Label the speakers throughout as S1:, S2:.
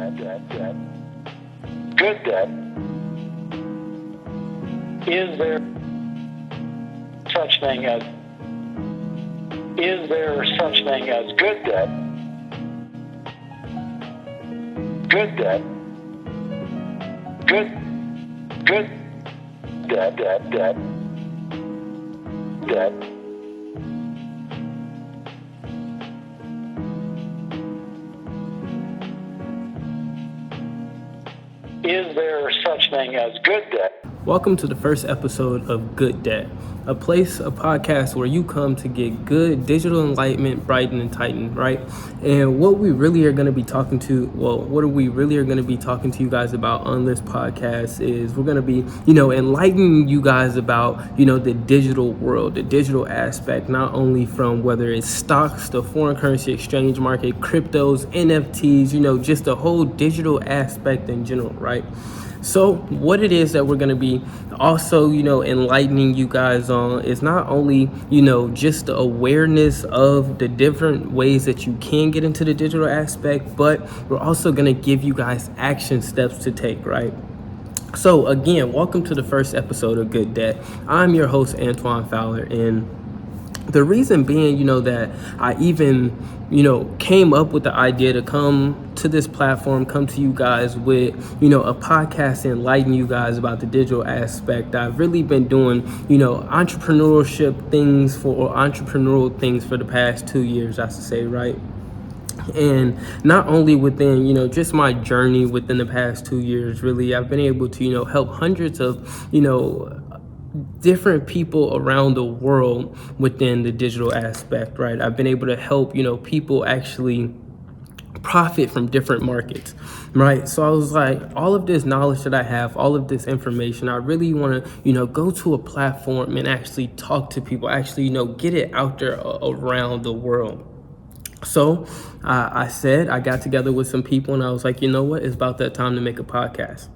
S1: Good debt. Is there such thing as good debt? Good debt. Good debt. Is there such thing as good debt?
S2: Welcome to the first episode of Good Debt, a podcast where you come to get good digital enlightenment, brighten and tighten, right? And what we really are going to be talking to you guys about on this podcast is we're going to be, enlightening you guys about, the digital world, the digital aspect, not only from whether it's stocks, the foreign currency exchange market, cryptos, NFTs, just the whole digital aspect in general, right? So what it is that we're going to be also, enlightening you guys on is not only, just the awareness of the different ways that you can get into the digital aspect, but we're also going to give you guys action steps to take, right? So again, welcome to the first episode of Good Debt. I'm your host, Antwain Fowler, and the reason being, that I even, came up with the idea to come to this platform, come to you guys with, a podcast and enlighten you guys about the digital aspect. I've really been doing, entrepreneurial things for the past 2 years, I should say, right? And not only within, just my journey within the past 2 years, really, I've been able to, help hundreds of, different people around the world within the digital aspect, right? I've been able to help, people actually profit from different markets, right? So I was like, all of this knowledge that I have, all of this information, I really want to, go to a platform and actually talk to people, actually, get it out there around the world. So I got together with some people and I was like, you know what? It's about that time to make a podcast.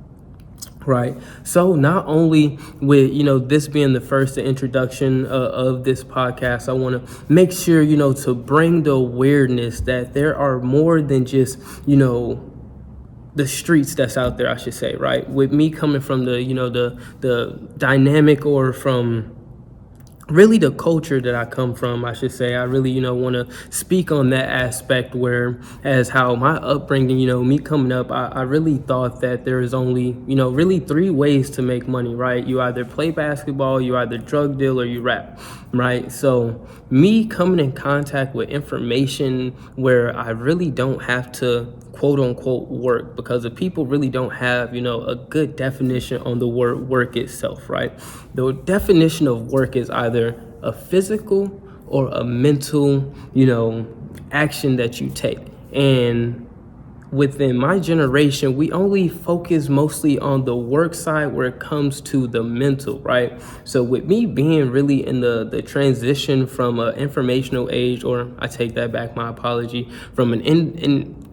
S2: Right. So not only with, this being the first introduction of this podcast, I want to make sure, to bring the awareness that there are more than just, the streets that's out there, I should say. Right. With me coming from the dynamic or from really the culture that I come from, I should say, I really, want to speak on that aspect where as how my upbringing, me coming up, I really thought that there is only, really 3 ways to make money, right? You either play basketball, you either drug deal, or you rap, right? So me coming in contact with information where I really don't have to quote unquote work, because the people really don't have, a good definition on the word work itself, right? The definition of work is either a physical or a mental, action that you take. And within my generation, we only focus mostly on the work side where it comes to the mental, right? So with me being really in the transition from an informational age, or I take that back, my apology, from an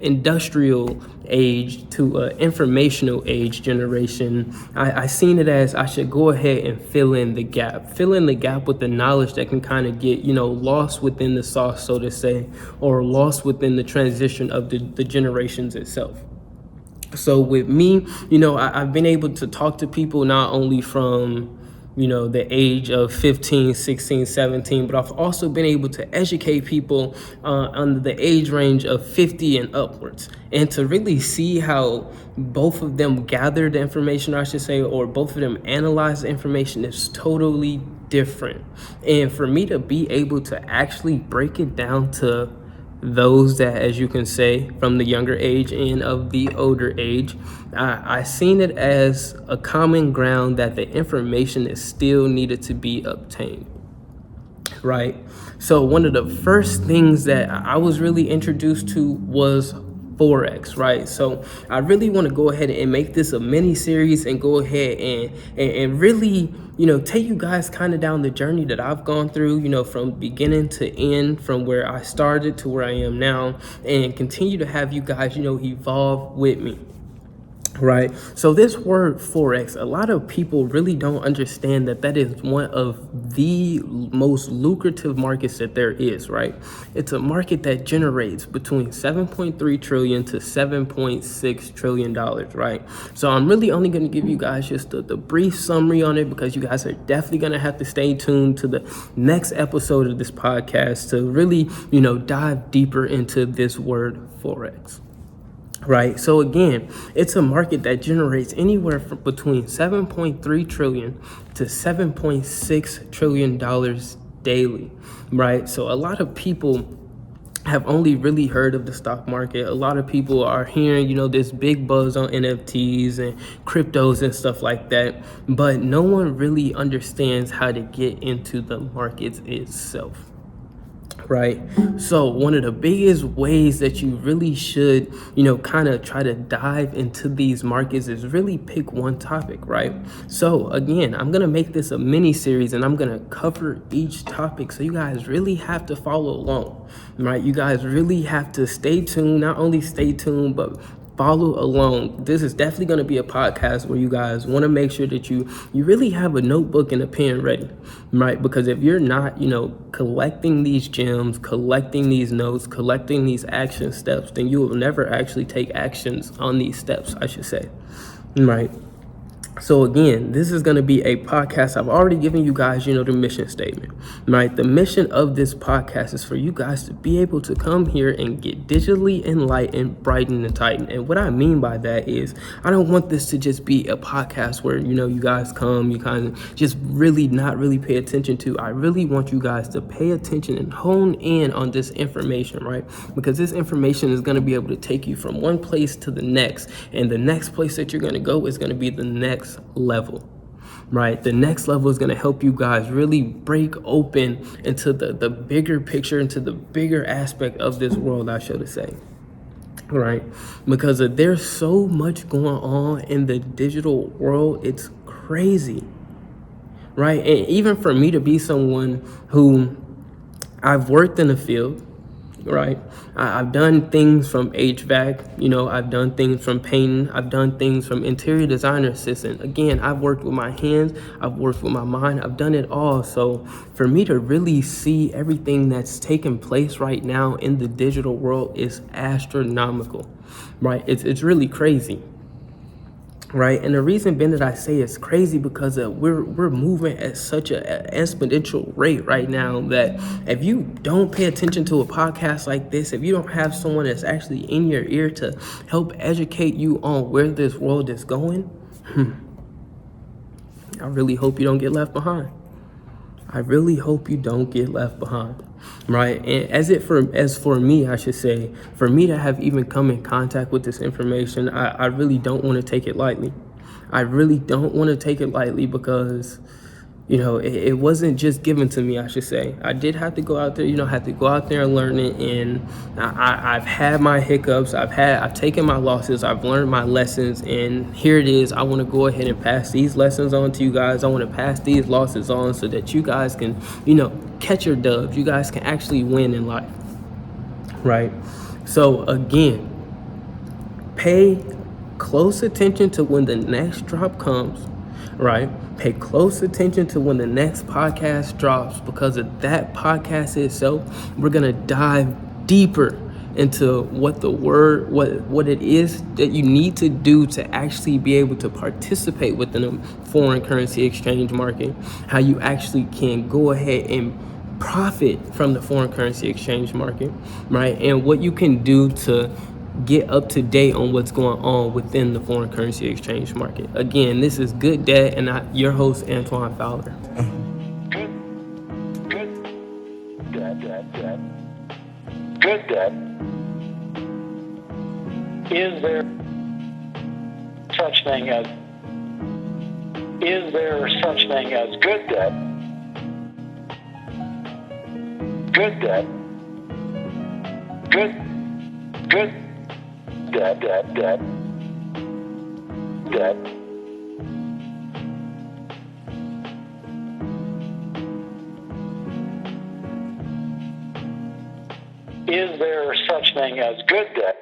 S2: industrial age to an informational age generation, I seen it as I should go ahead and fill in the gap with the knowledge that can kind of get, lost within the sauce, so to say, or lost within the transition of the generations itself. So with me, I've been able to talk to people not only from, the age of 15, 16, 17, but I've also been able to educate people under the age range of 50 and upwards, and to really see how both of them gather the information, I should say, or both of them analyze the information is totally different. And for me to be able to actually break it down to those that, as you can say, from the younger age and of the older age, I seen it as a common ground that the information is still needed to be obtained, right? So one of the first things that I was really introduced to was Forex, right? So I really want to go ahead and make this a mini series and go ahead and really, take you guys kind of down the journey that I've gone through, from beginning to end, from where I started to where I am now, and continue to have you guys, evolve with me. Right. So this word Forex, a lot of people really don't understand that that is one of the most lucrative markets that there is, right? It's a market that generates between 7.3 trillion to 7.6 trillion dollars, right? So I'm really only going to give you guys just the brief summary on it, because you guys are definitely going to have to stay tuned to the next episode of this podcast to really, dive deeper into this word Forex. Right. So again, it's a market that generates anywhere from between 7.3 trillion to 7.6 trillion dollars daily. Right. So a lot of people have only really heard of the stock market. A lot of people are hearing, this big buzz on NFTs and cryptos and stuff like that, but no one really understands how to get into the markets itself. Right. So one of the biggest ways that you really should, kind of try to dive into these markets is really pick one topic, right? So again, I'm going to make this a mini series and I'm going to cover each topic. So you guys really have to follow along, right? You guys really have to stay tuned, not only stay tuned, but follow along. This is definitely going to be a podcast where you guys want to make sure that you really have a notebook and a pen ready, right? Because if you're not, collecting these gems, collecting these notes, collecting these action steps, then you will never actually take actions on these steps, I should say, right? So again, this is going to be a podcast. I've already given you guys, the mission statement, right? The mission of this podcast is for you guys to be able to come here and get digitally enlightened, brightened, and tightened. And what I mean by that is I don't want this to just be a podcast where, you guys come, you kind of just really not really pay attention to. I really want you guys to pay attention and hone in on this information, right? Because this information is going to be able to take you from one place to the next. And the next place that you're going to go is going to be the next level, right? The next level is going to help you guys really break open into the bigger picture, into the bigger aspect of this world, I should say, right? Because there's so much going on in the digital world. It's crazy, right? And even for me to be someone who I've worked in the field, right? I've done things from HVAC, I've done things from painting, I've done things from interior designer assistant. Again, I've worked with my hands, I've worked with my mind, I've done it all. So for me to really see everything that's taking place right now in the digital world is astronomical, right? It's really crazy. Right. And the reason being that I say it's crazy because we're moving at such an exponential rate right now that if you don't pay attention to a podcast like this, if you don't have someone that's actually in your ear to help educate you on where this world is going, I really hope you don't get left behind. I really hope you don't get left behind, right? And as for me, I should say, for me to have even come in contact with this information, I really don't want to take it lightly. I really don't want to take it lightly because, it wasn't just given to me, I should say. I did have to go out there, had to go out there and learn it. And I've had my hiccups. I've taken my losses. I've learned my lessons. And here it is. I want to go ahead and pass these lessons on to you guys. I want to pass these losses on so that you guys can, catch your dubs. You guys can actually win in life, right? So again, pay close attention to when the next drop comes, right? Pay close attention to when the next podcast drops, because of that podcast itself, we're going to dive deeper into what it is that you need to do to actually be able to participate within a foreign currency exchange market, how you actually can go ahead and profit from the foreign currency exchange market, right? And what you can do to get up to date on what's going on within the foreign currency exchange market. Again, this is Good Dad, and your host, Antwain Fowler.
S1: Good Dad. Is there such thing as Good Dad? Good Dad. Good Dad. Is there such thing as Good Dad?